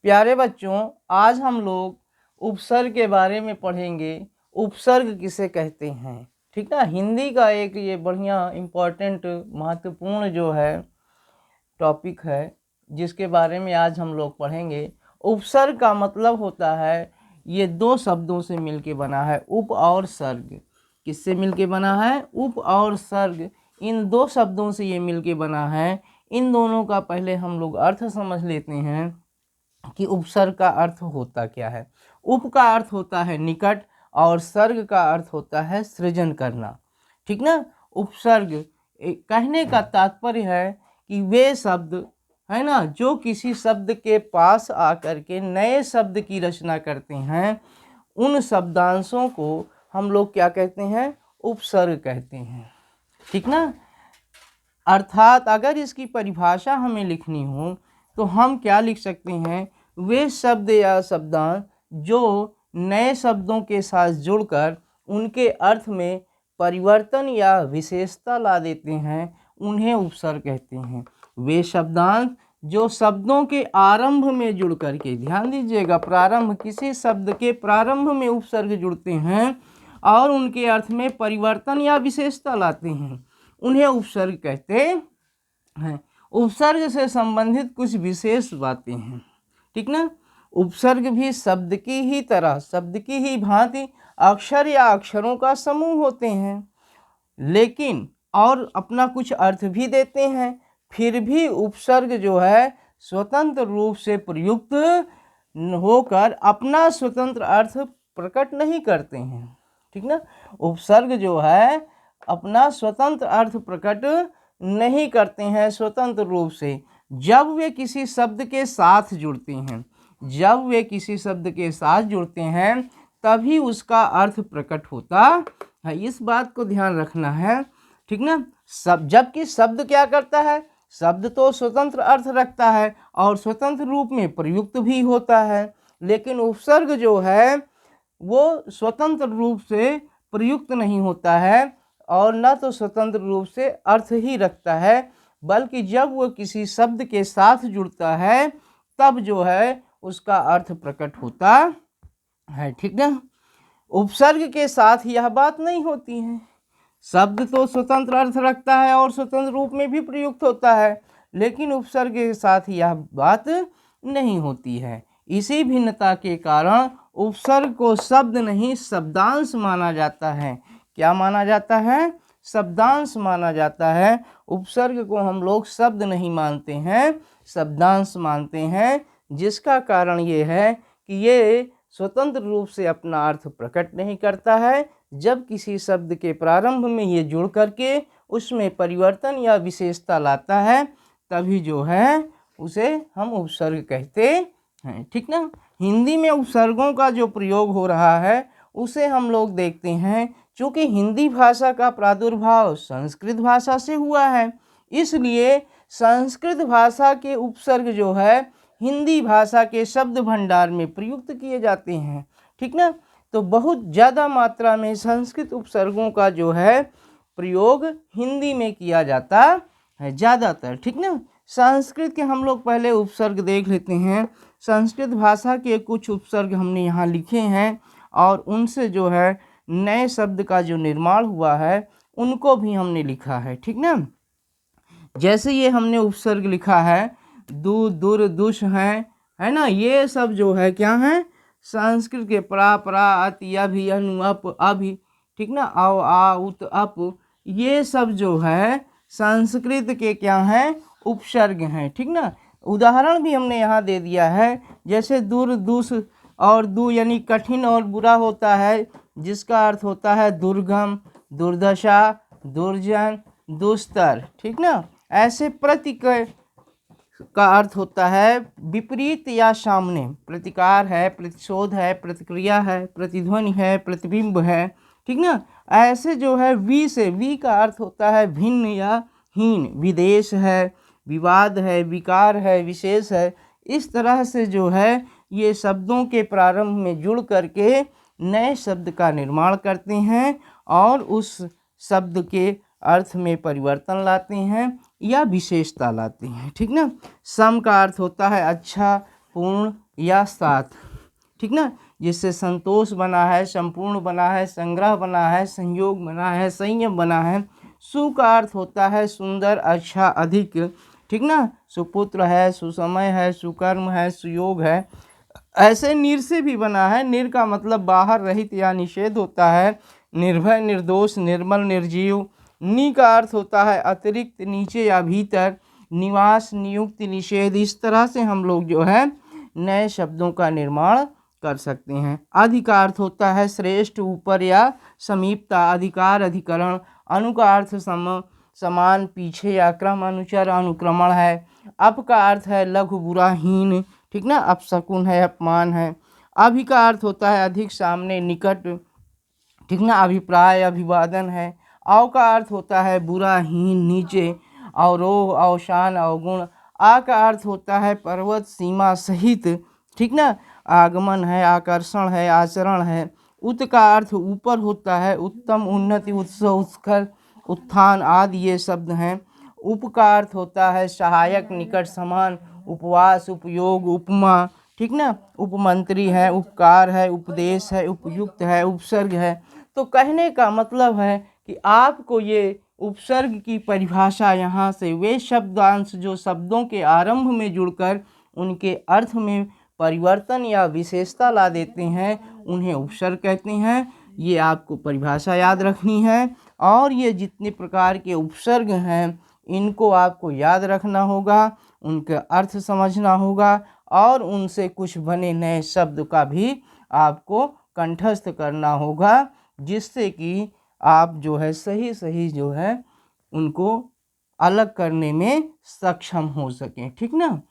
प्यारे बच्चों, आज हम लोग उपसर्ग के बारे में पढ़ेंगे। उपसर्ग किसे कहते हैं, ठीक ना। हिंदी का एक ये बढ़िया इम्पोर्टेंट महत्वपूर्ण जो है टॉपिक है, जिसके बारे में आज हम लोग पढ़ेंगे। उपसर्ग का मतलब होता है, ये दो शब्दों से मिलके बना है, उप और सर्ग। किससे मिलके बना है? उप और सर्ग। इन दो शब्दों से ये मिलके बना है। इन दोनों का पहले हम लोग अर्थ समझ लेते हैं कि उपसर्ग का अर्थ होता क्या है। उप का अर्थ होता है निकट और सर्ग का अर्थ होता है सृजन करना, ठीक ना। उपसर्ग कहने का तात्पर्य है कि वे शब्द है ना, जो किसी शब्द के पास आकर के नए शब्द की रचना करते हैं, उन शब्दांशों को हम लोग क्या कहते हैं? उपसर्ग कहते हैं, ठीक ना। अर्थात अगर इसकी परिभाषा हमें लिखनी हो तो हम क्या लिख सकते हैं? वे शब्द या शब्दांश जो नए शब्दों के साथ जुड़कर उनके अर्थ में परिवर्तन या विशेषता ला देते हैं, उन्हें उपसर्ग कहते हैं। वे शब्दांश जो शब्दों के आरंभ में जुड़ करके, ध्यान दीजिएगा, प्रारंभ, किसी शब्द के प्रारंभ में उपसर्ग जुड़ते हैं और उनके अर्थ में परिवर्तन या विशेषता लाते हैं, उन्हें उपसर्ग कहते हैं। उपसर्ग से संबंधित कुछ विशेष बातें हैं, ठीक ना। उपसर्ग भी शब्द की ही तरह, शब्द की ही भांति अक्षर या अक्षरों का समूह होते हैं, लेकिन और अपना कुछ अर्थ भी देते हैं। फिर भी उपसर्ग जो है स्वतंत्र रूप से प्रयुक्त होकर अपना स्वतंत्र अर्थ प्रकट नहीं करते हैं, ठीक ना। उपसर्ग जो है अपना स्वतंत्र अर्थ प्रकट नहीं करते हैं स्वतंत्र रूप से। जब वे किसी शब्द के साथ जुड़ते हैं, जब वे किसी शब्द के साथ जुड़ते हैं तभी उसका अर्थ प्रकट होता है। इस बात को ध्यान रखना है, ठीक ना। जबकि शब्द क्या करता है? शब्द तो स्वतंत्र अर्थ रखता है और स्वतंत्र रूप में प्रयुक्त भी होता है, लेकिन उपसर्ग जो है वो स्वतंत्र रूप से प्रयुक्त नहीं होता है और न तो स्वतंत्र रूप से अर्थ ही रखता है, बल्कि जब वो किसी शब्द के साथ जुड़ता है तब जो है उसका अर्थ प्रकट होता है, ठीक ना। उपसर्ग के साथ यह बात नहीं होती है। शब्द तो स्वतंत्र अर्थ रखता है और स्वतंत्र रूप में भी प्रयुक्त होता है, लेकिन उपसर्ग के साथ यह बात नहीं होती है। इसी भिन्नता के कारण उपसर्ग को शब्द नहीं शब्दांश माना जाता है। क्या माना जाता है? शब्दांश माना जाता है। उपसर्ग को हम लोग शब्द नहीं मानते हैं, शब्दांश मानते हैं, जिसका कारण ये है कि ये स्वतंत्र रूप से अपना अर्थ प्रकट नहीं करता है। जब किसी शब्द के प्रारंभ में ये जुड़ करके उसमें परिवर्तन या विशेषता लाता है तभी जो है उसे हम उपसर्ग कहते हैं, ठीक ना। हिंदी में उपसर्गों का जो प्रयोग हो रहा है उसे हम लोग देखते हैं। चूँकि हिंदी भाषा का प्रादुर्भाव संस्कृत भाषा से हुआ है, इसलिए संस्कृत भाषा के उपसर्ग जो है हिंदी भाषा के शब्द भंडार में प्रयुक्त किए जाते हैं, ठीक ना। तो बहुत ज़्यादा मात्रा में संस्कृत उपसर्गों का जो है प्रयोग हिंदी में किया जाता है ज़्यादातर, ठीक ना। संस्कृत के हम लोग पहले उपसर्ग देख लेते हैं। संस्कृत भाषा के कुछ उपसर्ग हमने यहाँ लिखे हैं और उनसे जो है नए शब्द का जो निर्माण हुआ है उनको भी हमने लिखा है, ठीक ना। जैसे ये हमने उपसर्ग लिखा है, दू, दुर, दुष है ना। ये सब जो है क्या है? संस्कृत के प्रा, अत, अभि, अनु, अप, अभि, ठीक ना, आओ, आ, उत, अप, ये सब जो है संस्कृत के क्या हैं? उपसर्ग हैं, ठीक ना। उदाहरण भी हमने यहाँ दे दिया है, जैसे दुर, दुष और दु यानी कठिन और बुरा होता है, जिसका अर्थ होता है दुर्गम, दुर्दशा, दुर्जन, दुस्तर, ठीक ना। ऐसे प्रतीक का अर्थ होता है विपरीत या सामने। प्रतिकार है, प्रतिशोध है, प्रतिक्रिया है, प्रतिध्वनि है, प्रतिबिंब है, ठीक ना। ऐसे जो है वी से, वी का अर्थ होता है भिन्न या हीन, विदेश है, विवाद है, विकार है, विशेष है। इस तरह से जो है ये शब्दों के प्रारंभ में जुड़ करके नए शब्द का निर्माण करते हैं और उस शब्द के अर्थ में परिवर्तन लाते हैं या विशेषता लाते हैं, ठीक ना। सम का अर्थ होता है अच्छा, पूर्ण या सात, ठीक ना। जिससे संतोष बना है, संपूर्ण बना है, संग्रह बना है, संयोग बना है, संयम बना है। सु का अर्थ होता है सुंदर, अच्छा, अधिक, ठीक ना। सुपुत्र है, सुसमय है, सुकर्म है, सुयोग है। ऐसे निर से भी बना है। निर का मतलब बाहर, रहित या निषेध होता है। निर्भय, निर्दोष, निर्मल, निर्जीव। नि का अर्थ होता है अतिरिक्त, नीचे या भीतर। निवास, नियुक्त, निषेध। इस तरह से हम लोग जो है नए शब्दों का निर्माण कर सकते हैं। अधि का अर्थ होता है श्रेष्ठ, ऊपर या समीपता। अधिकार, अधिकरण। अनु का अर्थ समान, पीछे या क्रम, अनुचर, अनुक्रमण है। अप का अर्थ है लघु, बुरा, हीन, ठीक ना। अपशकुन है, अपमान है। अभि का अर्थ होता है अधिक, सामने, निकट, ठीक ना। अभिप्राय, अभिवादन है। अव का अर्थ होता है बुरा, हीन, नीचे। अवरोह, अवसान, अवगुण। आ का अर्थ होता है पर्वत, सीमा सहित, ठीक ना। आगमन है, आकर्षण है, आचरण है। उत का अर्थ ऊपर होता है, उत्तम, उन्नति, उत्सव, उत्कर्ष, उत्थान आदि ये शब्द हैं। उप का अर्थ होता है सहायक, निकट, समान। उपवास, उपयोग, उपमा, ठीक ना। उपमंत्री है, उपकार है, उपदेश है, उपयुक्त है, उपसर्ग है। तो कहने का मतलब है कि आपको ये उपसर्ग की परिभाषा यहाँ से वे शब्दांश जो शब्दों के आरंभ में जुड़कर उनके अर्थ में परिवर्तन या विशेषता ला देते हैं, उन्हें उपसर्ग कहते हैं। ये आपको परिभाषा याद रखनी है। और ये जितने प्रकार के उपसर्ग हैं इनको आपको याद रखना होगा, उनके अर्थ समझना होगा और उनसे कुछ बने नए शब्द का भी आपको कंठस्थ करना होगा, जिससे कि आप जो है सही सही जो है उनको अलग करने में सक्षम हो सकें, ठीक ना।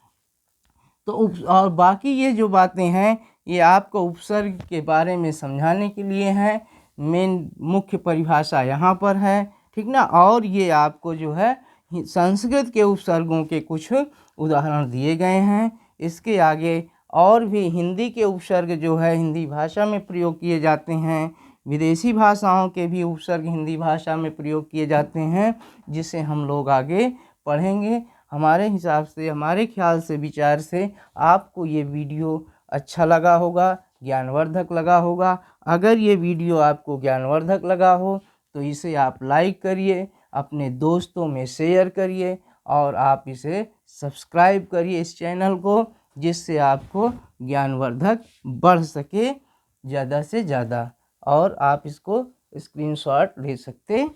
तो और बाकी ये जो बातें हैं ये आपको उपसर्ग के बारे में समझाने के लिए हैं। मेन मुख्य परिभाषा यहाँ पर है, ठीक ना। और ये आपको जो है संस्कृत के उपसर्गों के कुछ उदाहरण दिए गए हैं। इसके आगे और भी हिंदी के उपसर्ग जो है हिंदी भाषा में प्रयोग किए जाते हैं। विदेशी भाषाओं के भी उपसर्ग हिंदी भाषा में प्रयोग किए जाते हैं, जिसे हम लोग आगे पढ़ेंगे। हमारे हिसाब से, हमारे ख्याल से, विचार से आपको ये वीडियो अच्छा लगा होगा, ज्ञानवर्धक लगा होगा। अगर ये वीडियो आपको ज्ञानवर्धक लगा हो तो इसे आप लाइक करिए, अपने दोस्तों में शेयर करिए और आप इसे सब्सक्राइब करिए इस चैनल को, जिससे आपको ज्ञानवर्धक बढ़ सके ज़्यादा से ज़्यादा। और आप इसको स्क्रीनशॉट ले सकते